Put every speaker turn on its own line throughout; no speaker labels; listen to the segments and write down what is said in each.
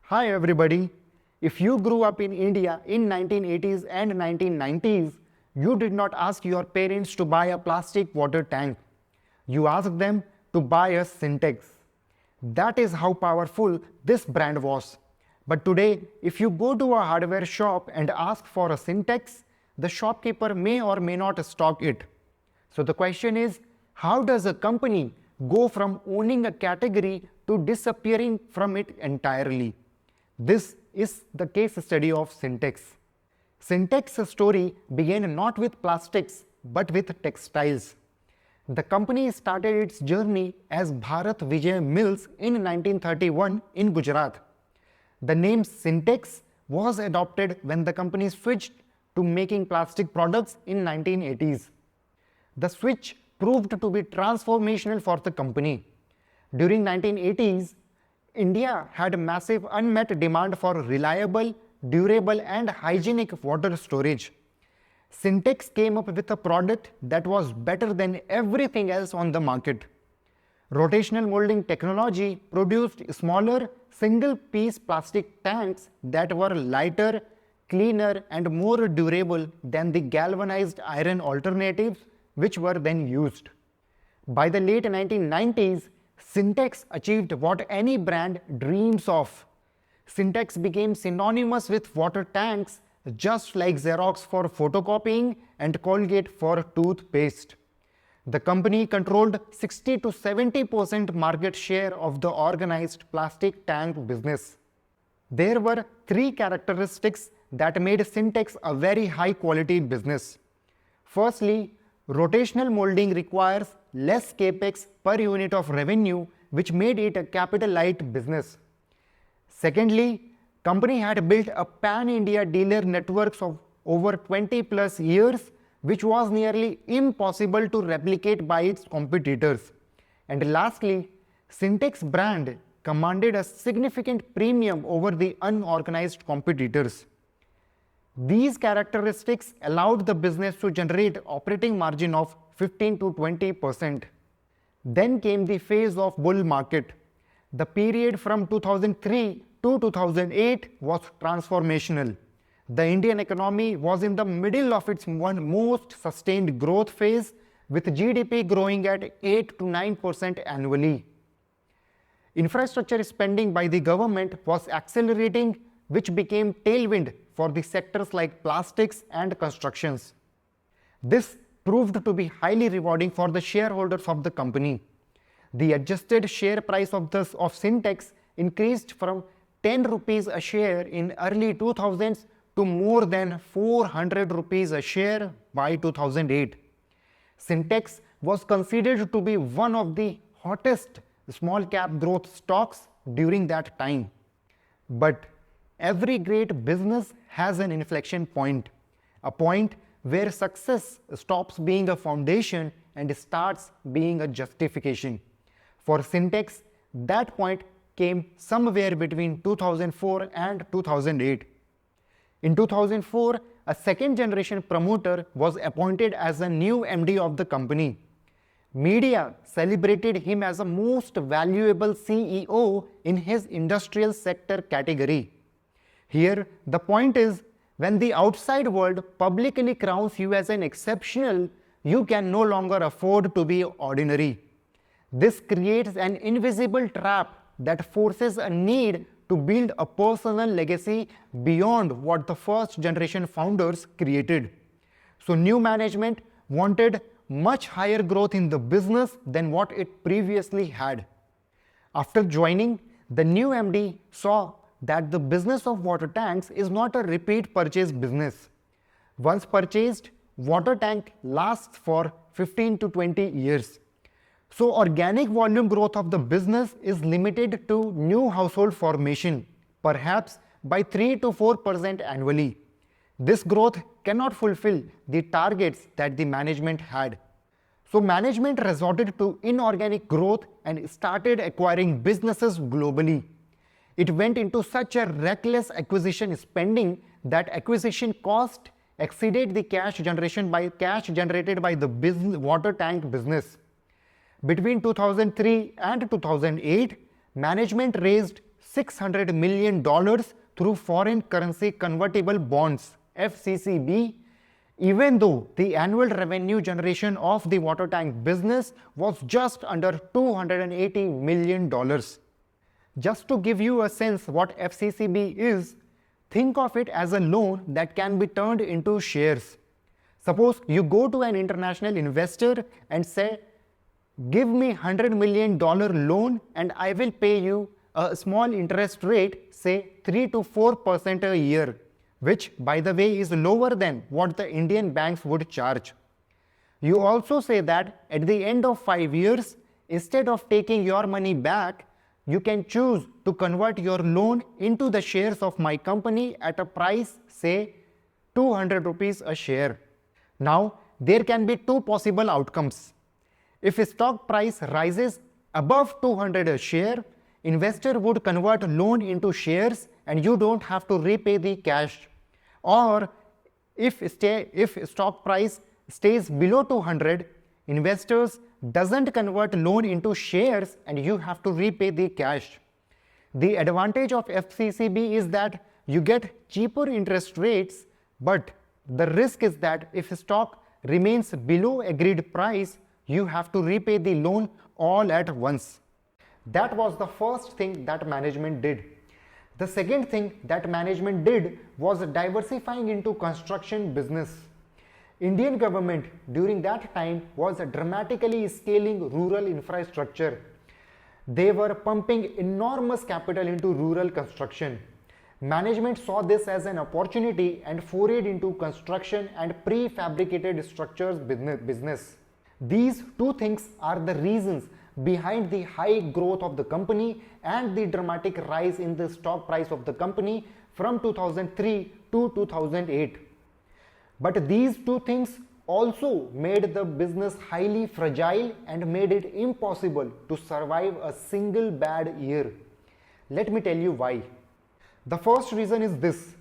Hi everybody. If you grew up in India in 1980s and 1990s, you did not ask your parents to buy a plastic water tank. You asked them to buy a Sintex. That is how powerful this brand was. But today, if you go to a hardware shop and ask for a Sintex, the shopkeeper may or may not stock it. So the question is, how does a company go from owning a category to disappearing from it entirely? This is the case study of Sintex. Sintex's story began not with plastics but with textiles. The company started its journey as Bharat Vijay Mills in 1931 in Gujarat. The name Sintex was adopted when the company switched to making plastic products in 1980s. The switch proved to be transformational for the company. During 1980s, India had a massive unmet demand for reliable, durable and hygienic water storage. Sintex came up with a product that was better than everything else on the market. Rotational molding technology produced smaller, single-piece plastic tanks that were lighter, cleaner and more durable than the galvanized iron alternatives which were then used. By the late 1990s, Sintex achieved what any brand dreams of. Sintex became synonymous with water tanks, just like Xerox for photocopying and Colgate for toothpaste. The company controlled 60 to 70% market share of the organized plastic tank business. There were three characteristics that made Sintex a very high-quality business. Firstly, rotational molding requires less capex per unit of revenue, which made it a capital-light business. Secondly, company had built a pan-India dealer network of over 20 plus years, which was nearly impossible to replicate by its competitors. And lastly, Sintex brand commanded a significant premium over the unorganized competitors. These characteristics allowed the business to generate operating margin of 15 to 20%. Then came the phase of bull market. The period from 2003 to 2008 was transformational. The Indian economy was in the middle of its most sustained growth phase, with GDP growing at 8 to 9% annually. Infrastructure spending by the government was accelerating, which became tailwind for the sectors like plastics and constructions. This proved to be highly rewarding for the shareholders of the company. The adjusted share price of Sintex increased from 10 rupees a share in early 2000s to more than 400 rupees a share by 2008. Sintex was considered to be one of the hottest small cap growth stocks during that time. But every great business has an inflection point, a point where success stops being a foundation and starts being a justification. For Sintex, that point came somewhere between 2004 and 2008. In 2004, a second-generation promoter was appointed as a new MD of the company. Media celebrated him as a most valuable CEO in his industrial sector category. Here, the point is, when the outside world publicly crowns you as an exceptional, you can no longer afford to be ordinary. This creates an invisible trap that forces a need to build a personal legacy beyond what the first-generation founders created. So new management wanted much higher growth in the business than what it previously had. After joining, the new MD saw that the business of water tanks is not a repeat purchase business. Once purchased, water tank lasts for 15 to 20 years. So organic volume growth of the business is limited to new household formation, perhaps by 3 to 4% annually. This growth cannot fulfill the targets that the management had. So management resorted to inorganic growth and started acquiring businesses globally. It went into such a reckless acquisition spending that acquisition cost exceeded the cash generated by the water tank business. Between 2003 and 2008, management raised $600 million through foreign currency convertible bonds (FCCB), even though the annual revenue generation of the water tank business was just under $280 million. Just to give you a sense what FCCB is, think of it as a loan that can be turned into shares. Suppose you go to an international investor and say, give me $100 million loan and I will pay you a small interest rate, say 3 to 4% a year, which by the way is lower than what the Indian banks would charge. You also say that at the end of 5 years, instead of taking your money back, you can choose to convert your loan into the shares of my company at a price, say 200 rupees a share. Now, there can be two possible outcomes. If a stock price rises above 200 a share, investor would convert loan into shares and you don't have to repay the cash. Or if stock price stays below 200, investors doesn't convert loan into shares and you have to repay the cash. The advantage of FCCB is that you get cheaper interest rates, but the risk is that if stock remains below agreed price, you have to repay the loan all at once. That was the first thing that management did. The second thing that management did was diversifying into construction business. Indian government during that time was dramatically scaling rural infrastructure. They were pumping enormous capital into rural construction. Management saw this as an opportunity and forayed into construction and prefabricated structures business. These two things are the reasons behind the high growth of the company and the dramatic rise in the stock price of the company from 2003 to 2008. But these two things also made the business highly fragile and made it impossible to survive a single bad year. Let me tell you why. The first reason is this: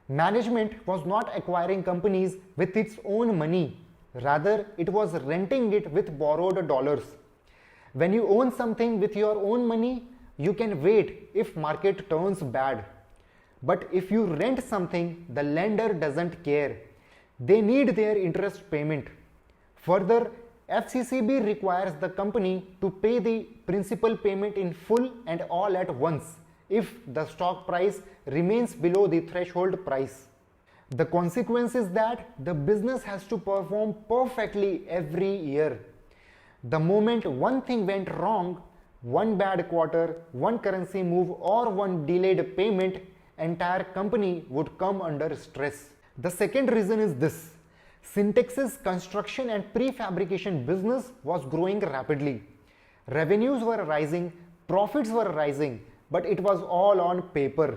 management was not acquiring companies with its own money. Rather, it was renting it with borrowed dollars. When you own something with your own money, you can wait if market turns bad. But if you rent something, the lender doesn't care. They need their interest payment. Further, FCCB requires the company to pay the principal payment in full and all at once if the stock price remains below the threshold price. The consequence is that the business has to perform perfectly every year. The moment one thing went wrong, one bad quarter, one currency move or one delayed payment, entire company would come under stress. The second reason is this: Sintex's construction and prefabrication business was growing rapidly. Revenues were rising, profits were rising, but it was all on paper.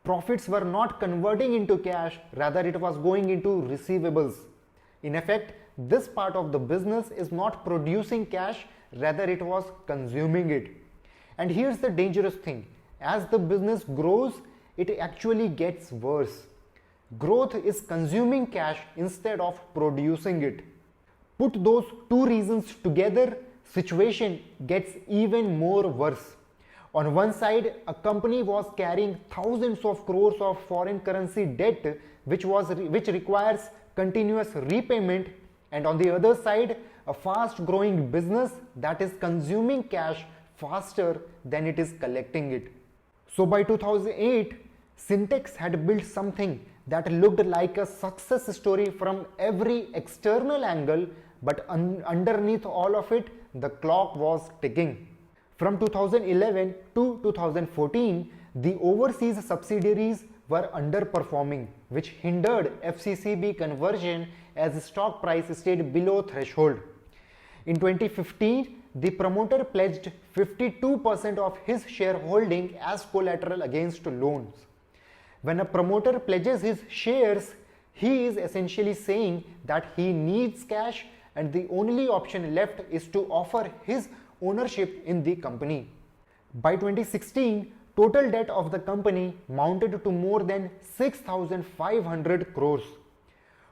Profits were not converting into cash, rather it was going into receivables. In effect, this part of the business is not producing cash, rather it was consuming it. And here's the dangerous thing: as the business grows, it actually gets worse. Growth is consuming cash instead of producing it. Put those two reasons together, situation gets even more worse. On one side, a company was carrying thousands of crores of foreign currency debt which requires continuous repayment, and on the other side, a fast growing business that is consuming cash faster than it is collecting it. So by 2008, Sintex had built something that looked like a success story from every external angle, but underneath all of it, the clock was ticking. From 2011 to 2014, the overseas subsidiaries were underperforming, which hindered FCCB conversion as stock price stayed below threshold. In 2015, the promoter pledged 52% of his shareholding as collateral against loans. When a promoter pledges his shares, he is essentially saying that he needs cash and the only option left is to offer his ownership in the company. By 2016, total debt of the company mounted to more than 6,500 crores.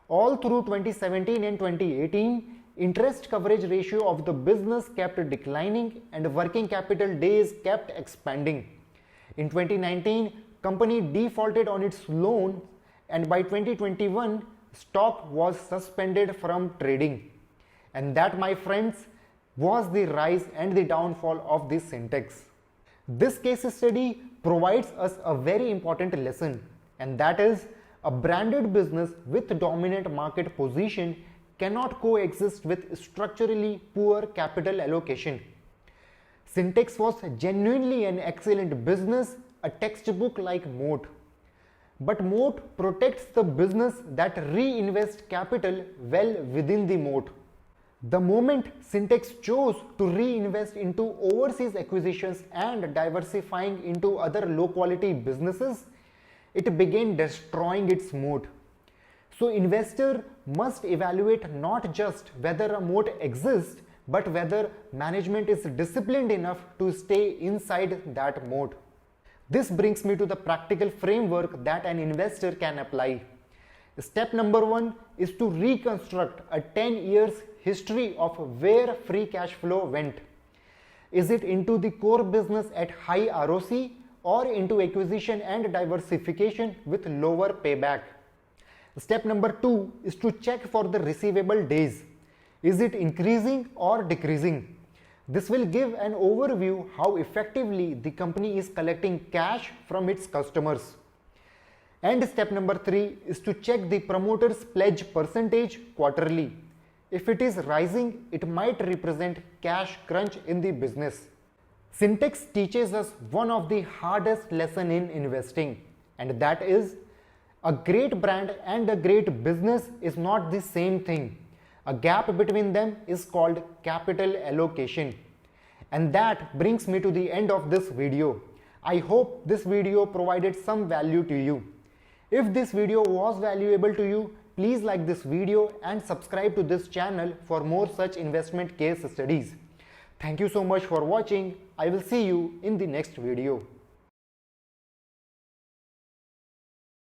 All through 2017 and 2018, interest coverage ratio of the business kept declining and working capital days kept expanding. In 2019, company defaulted on its loan, and by 2021, stock was suspended from trading. And that, my friends, was the rise and the downfall of this Sintex. This case study provides us a very important lesson, and that is a branded business with dominant market position cannot coexist with structurally poor capital allocation. Sintex was genuinely an excellent business, a textbook like moat. But moat protects the business that reinvests capital well within the moat. The moment Sintex chose to reinvest into overseas acquisitions and diversifying into other low quality businesses, it began destroying its moat. So investor must evaluate not just whether a moat exists, but whether management is disciplined enough to stay inside that moat. This brings me to the practical framework that an investor can apply. Step number 1 is to reconstruct a 10 years history of where free cash flow went. Is it into the core business at high ROC or into acquisition and diversification with lower payback? Step number 2 is to check for the receivable days. Is it increasing or decreasing? This will give an overview how effectively the company is collecting cash from its customers. And step number 3 is to check the promoter's pledge percentage quarterly. If it is rising, it might represent cash crunch in the business. Sintex teaches us one of the hardest lessons in investing, and that is a great brand and a great business is not the same thing. A gap between them is called capital allocation. And that brings me to the end of this video. I hope this video provided some value to you. If this video was valuable to you, please like this video and subscribe to this channel for more such investment case studies. Thank you so much for watching. I will see you in the next video.